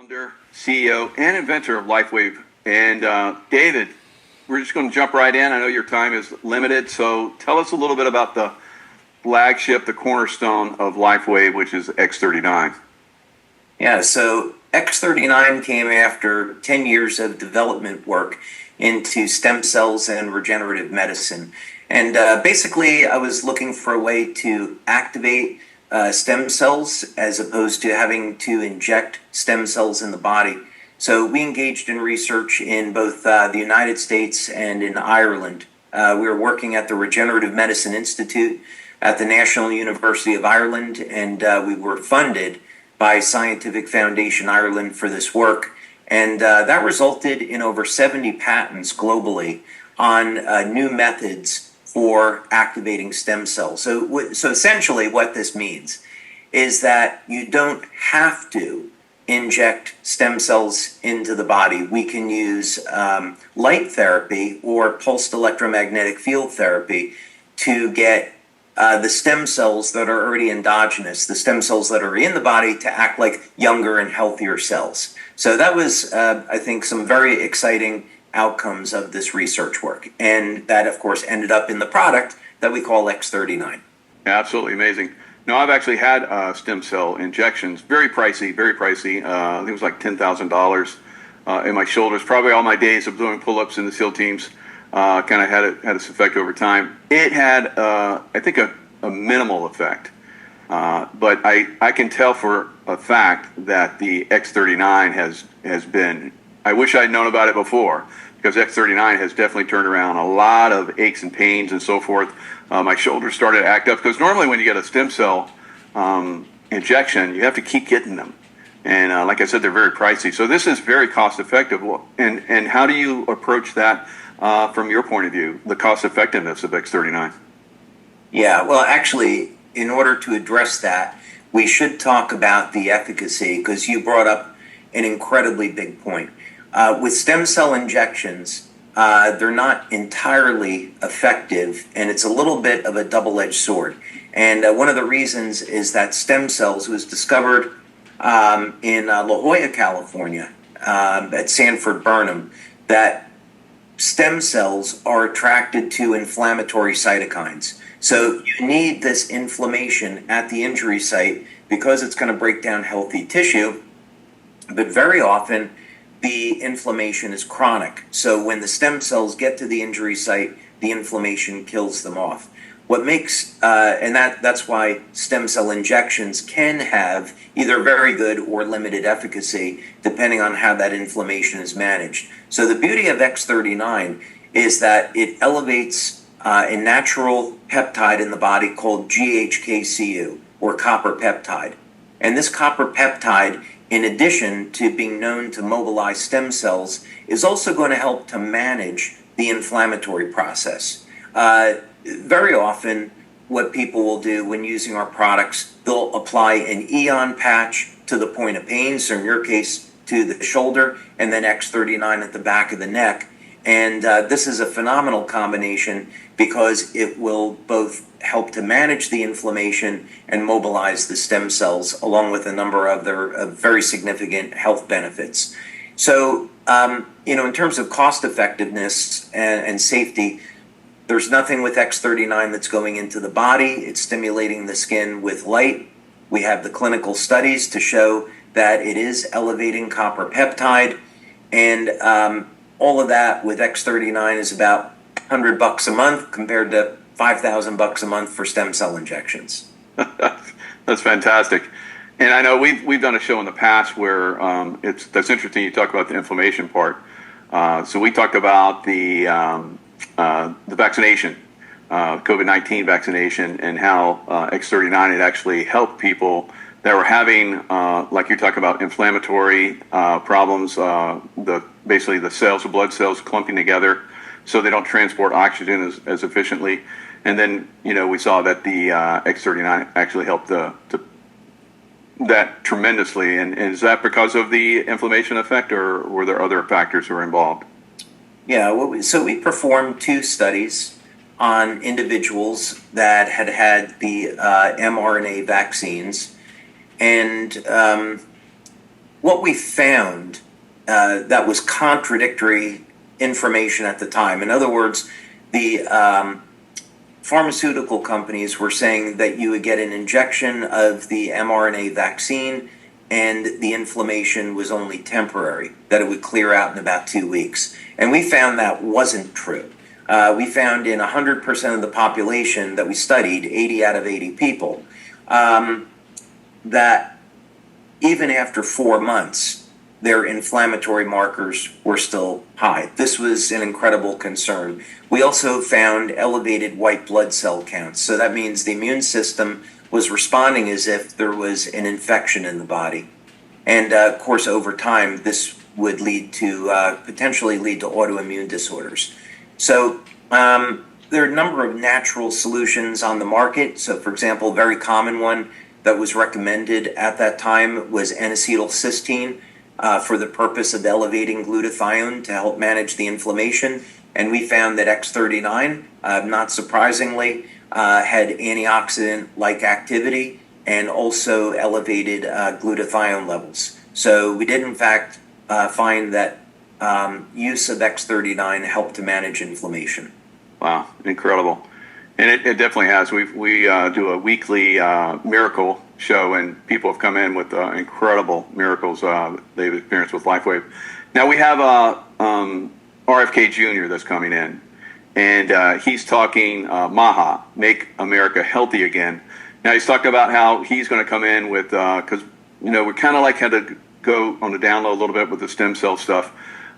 founder, CEO, and inventor of Lifewave. And David, we're just going to jump right in. I know your time is limited, so tell us a little bit about the flagship, the cornerstone of Lifewave, which is X39. Yeah, so X39 came after 10 years of development work into stem cells and regenerative medicine. And basically, I was looking for a way to activate stem cells as opposed to having to inject stem cells in the body. So we engaged in research in both the United States and in Ireland. We were working at the Regenerative Medicine Institute at the National University of Ireland, and we were funded by Scientific Foundation Ireland for this work. And that resulted in over 70 patents globally on new methods for activating stem cells. So essentially what this means is that you don't have to inject stem cells into the body. We can use light therapy or pulsed electromagnetic field therapy to get the stem cells that are already endogenous, the stem cells that are in the body, to act like younger and healthier cells. So that was, I think, some very exciting outcomes of this research work. And that, of course, ended up in the product that we call X39. Absolutely amazing. No, I've actually had stem cell injections. Very pricey, very pricey. I think it was like $10,000 in my shoulders. Probably all my days of doing pull-ups in the SEAL teams kind of had its effect over time. It had, I think, a minimal effect. But I can tell for a fact that the X39 has been, I wish I'd known about it before, because X39 has definitely turned around a lot of aches and pains and so forth. My shoulders started to act up, because normally when you get a stem cell injection, you have to keep getting them. And like I said, they're very pricey. So this is very cost effective. And how do you approach that from your point of view, the cost effectiveness of X39? Yeah, well, actually, in order to address that, we should talk about the efficacy, because you brought up an incredibly big point. With stem cell injections, they're not entirely effective, and it's a little bit of a double-edged sword. And one of the reasons is that stem cells was discovered in La Jolla, California, at Sanford Burnham, that stem cells are attracted to inflammatory cytokines. So you need this inflammation at the injury site because it's going to break down healthy tissue, but very often the inflammation is chronic. So when the stem cells get to the injury site, the inflammation kills them off. What makes, and that's why stem cell injections can have either very good or limited efficacy, depending on how that inflammation is managed. So the beauty of X39 is that it elevates a natural peptide in the body called GHKCU, or copper peptide. And this copper peptide, in addition to being known to mobilize stem cells, is also going to help to manage the inflammatory process. Very often, what people will do when using our products, they'll apply an Eon patch to the point of pain, so in your case, to the shoulder, and then X39 at the back of the neck. And this is a phenomenal combination because it will both help to manage the inflammation and mobilize the stem cells, along with a number of other very significant health benefits. So, in terms of cost effectiveness and safety, there's nothing with X39 that's going into the body. It's stimulating the skin with light. We have the clinical studies to show that it is elevating copper peptide. And all of that with X39 is about $100 a month compared to $5,000 a month for stem cell injections. That's fantastic. And I know we've done a show in the past where that's interesting. You talk about the inflammation part. So we talked about the vaccination, COVID-19 vaccination, and how X39 had actually helped people that were having, like you're talking about, inflammatory problems, basically the cells, the blood cells clumping together so they don't transport oxygen as efficiently. And then, we saw that the X39 actually helped that tremendously. And is that because of the inflammation effect, or were there other factors that were involved? Yeah, so we performed 2 studies on individuals that had the mRNA vaccines. And what we found that was contradictory information at the time. In other words, the pharmaceutical companies were saying that you would get an injection of the mRNA vaccine and the inflammation was only temporary, that it would clear out in about 2 weeks. And we found that wasn't true. We found in 100% of the population that we studied, 80 out of 80 people, that even after 4 months, their inflammatory markers were still high. This was an incredible concern. We also found elevated white blood cell counts. So that means the immune system was responding as if there was an infection in the body. And of course, over time, this would lead to potentially lead to autoimmune disorders. So there are a number of natural solutions on the market. So for example, a very common one that was recommended at that time was N-acetylcysteine for the purpose of elevating glutathione to help manage the inflammation. And we found that X39, not surprisingly, had antioxidant-like activity and also elevated glutathione levels. So we did, in fact, find that use of X39 helped to manage inflammation. Wow, incredible. And it definitely has. We do a weekly miracle show, and people have come in with incredible miracles they've experienced with Lifewave. Now we have RFK Jr. that's coming in, and he's talking MAHA, Make America Healthy Again. Now he's talking about how he's going to come in with, because we kind of like had to go on the down low a little bit with the stem cell stuff,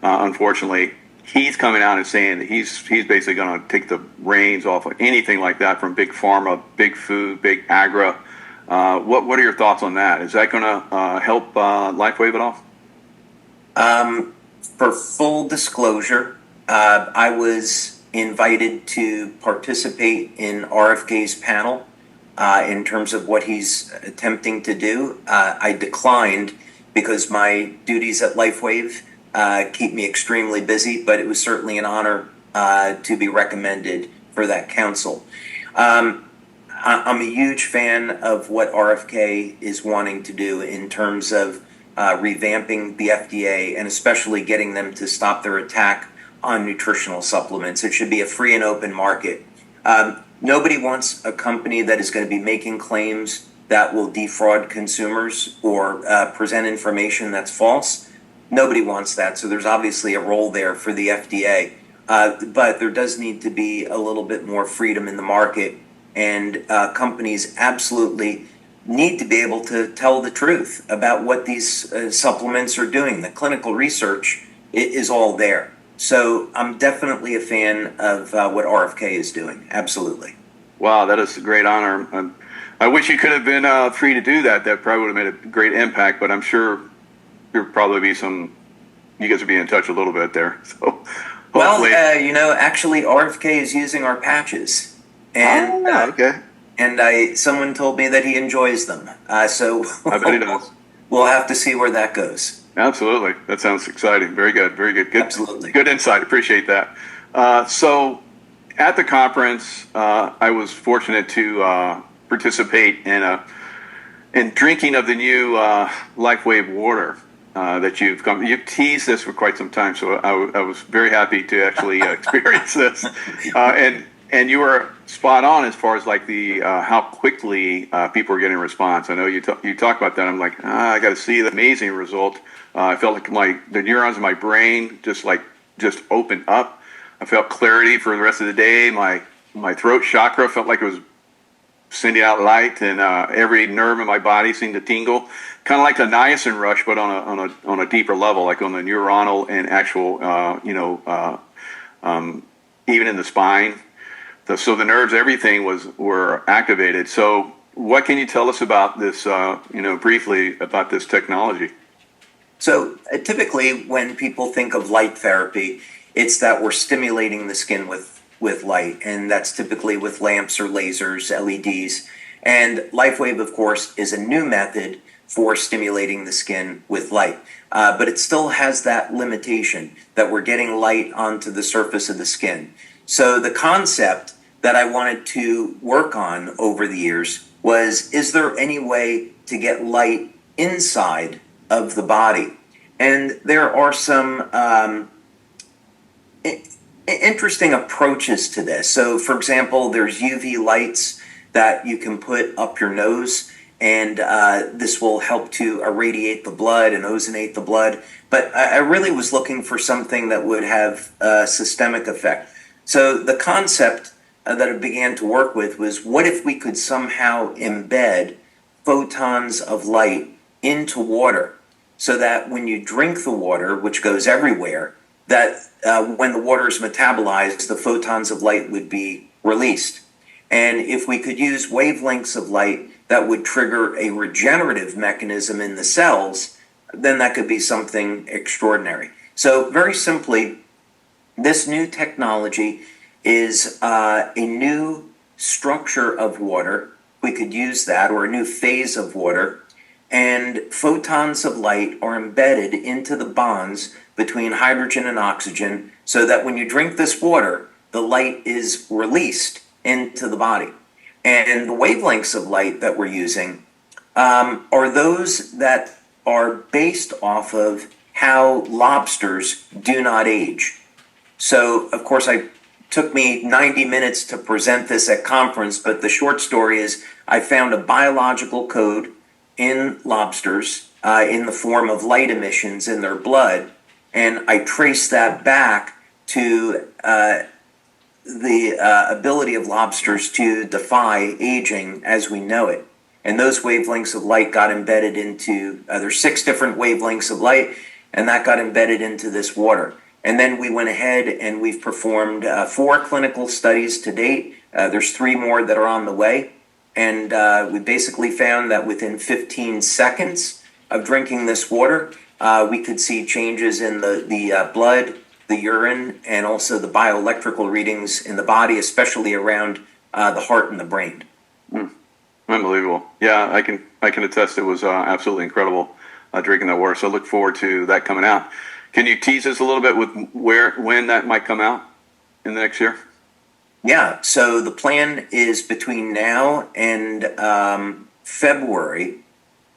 unfortunately. He's coming out and saying that he's basically going to take the reins off of anything like that from big pharma, big food, big agri. What are your thoughts on that? Is that going to help Lifewave at all? For full disclosure, I was invited to participate in RFK's panel in terms of what he's attempting to do. I declined because my duties at Lifewave keep me extremely busy, but it was certainly an honor to be recommended for that council. I'm a huge fan of what RFK is wanting to do in terms of revamping the FDA and especially getting them to stop their attack on nutritional supplements. It should be a free and open market. Nobody wants a company that is going to be making claims that will defraud consumers or present information that's false. Nobody wants that, so there's obviously a role there for the FDA. But there does need to be a little bit more freedom in the market, and companies absolutely need to be able to tell the truth about what these supplements are doing. The clinical research is all there. So I'm definitely a fan of what RFK is doing, absolutely. Wow, that is a great honor. I wish you could have been free to do that. That probably would have made a great impact, but I'm sure there'll probably be you guys will be in touch a little bit there. So, well, actually RFK is using our patches. And, okay. And someone told me that he enjoys them. So I bet he does. We'll have to see where that goes. Absolutely. That sounds exciting. Very good. Very good. Good. Absolutely. Good insight. Appreciate that. So at the conference, I was fortunate to participate in drinking of the new Lifewave Water that you've teased this for quite some time. So I was very happy to actually experience this. And you were spot on as far as like the how quickly people are getting a response. I know you talk about that. I'm like, I got to see the amazing result. I felt like the neurons in my brain just opened up. I felt clarity for the rest of the day. My throat chakra felt like it was sending out light, and every nerve in my body seemed to tingle, kind of like the niacin rush, but on a deeper level, like on the neuronal and actual, even in the spine. So the nerves, everything were activated. So what can you tell us about this, briefly about this technology? So typically when people think of light therapy, it's that we're stimulating the skin with light, and that's typically with lamps or lasers, LEDs. And Lifewave, of course, is a new method for stimulating the skin with light. But it still has that limitation that we're getting light onto the surface of the skin. So the concept that I wanted to work on over the years was, is there any way to get light inside of the body. And there are some interesting approaches to this. So, for example, there's UV lights that you can put up your nose, and this will help to irradiate the blood and ozonate the blood. But I really was looking for something that would have a systemic effect. So the concept that I began to work with was, what if we could somehow embed photons of light into water so that when you drink the water, which goes everywhere, that when the water is metabolized, the photons of light would be released. And if we could use wavelengths of light that would trigger a regenerative mechanism in the cells, then that could be something extraordinary. So very simply, this new technology is a new structure of water. We could use that, or a new phase of water. And photons of light are embedded into the bonds between hydrogen and oxygen, so that when you drink this water, the light is released into the body. And the wavelengths of light that we're using are those that are based off of how lobsters do not age. So, of course, it took me 90 minutes to present this at conference, but the short story is I found a biological code in lobsters in the form of light emissions in their blood, and I traced that back to the ability of lobsters to defy aging as we know it. And those wavelengths of light got embedded into, there's 6 different wavelengths of light, and that got embedded into this water. And then we went ahead and we've performed 4 clinical studies to date. There's 3 more that are on the way. And we basically found that within 15 seconds of drinking this water, we could see changes in the blood, the urine, and also the bioelectrical readings in the body, especially around the heart and the brain. Unbelievable. Yeah, I can attest it was absolutely incredible drinking that water. So I look forward to that coming out. Can you tease us a little bit with when that might come out in the next year? Yeah, so the plan is between now and February,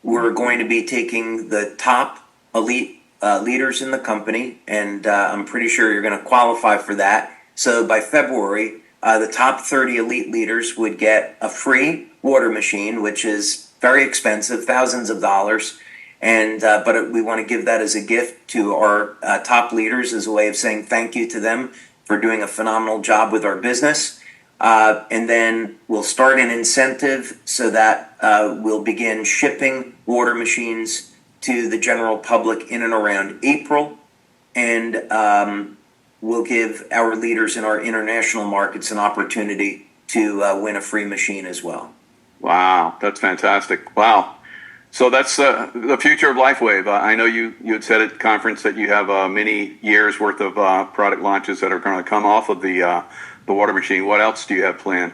we're going to be taking the top elite leaders in the company, and I'm pretty sure you're going to qualify for that. So by February, the top 30 elite leaders would get a free water machine, which is very expensive, thousands of dollars. And but we want to give that as a gift to our top leaders as a way of saying thank you to them for doing a phenomenal job with our business. And then we'll start an incentive so that we'll begin shipping water machines to the general public in and around April. And we'll give our leaders in our international markets an opportunity to win a free machine as well. Wow, that's fantastic. Wow. So that's the future of Lifewave. I know you had said at the conference that you have many years worth of product launches that are going to come off of the water machine. What else do you have planned?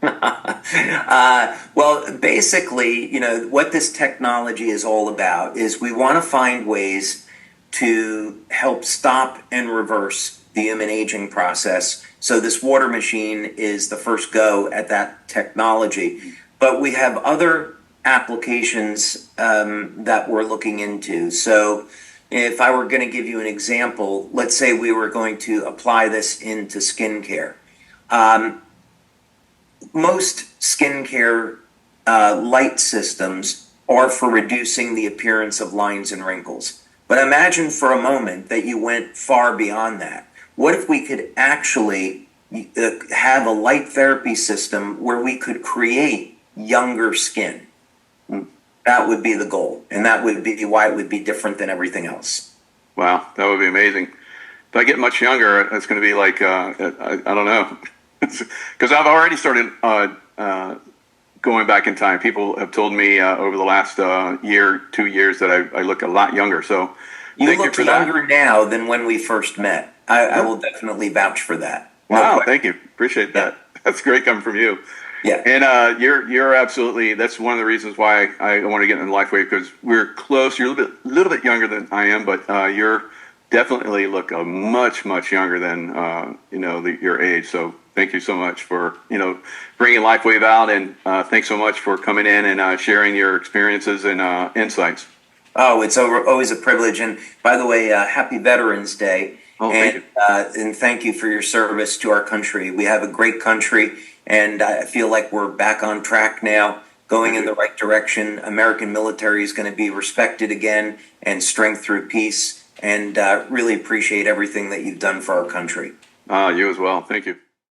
Well, basically, what this technology is all about is we want to find ways to help stop and reverse the human aging process. So this water machine is the first go at that technology. But we have other applications that we're looking into. So if I were going to give you an example, let's say we were going to apply this into skincare. Most skincare light systems are for reducing the appearance of lines and wrinkles. But imagine for a moment that you went far beyond that. What if we could actually have a light therapy system where we could create younger skin? That would be the goal, and that would be why it would be different than everything else. Wow, that would be amazing. If I get much younger, it's going to be like, I don't know, because I've already started going back in time. People have told me over the last 2 years that I look a lot younger. So you look younger now than when we first met. I will definitely vouch for that. Wow, thank you. Appreciate that. Yeah. That's great coming from you. Yeah, and you're absolutely. That's one of the reasons why I want to get into Lifewave, because we're close. You're a little bit younger than I am, but you're definitely look much younger than your age. So thank you so much for bringing Lifewave out, and thanks so much for coming in and sharing your experiences and insights. Oh, it's always a privilege. And by the way, happy Veterans Day. Oh, thank you. And thank you for your service to our country. We have a great country, and I feel like we're back on track now, going in the right direction. American military is going to be respected again, and strength through peace. And really appreciate everything that you've done for our country. You as well. Thank you.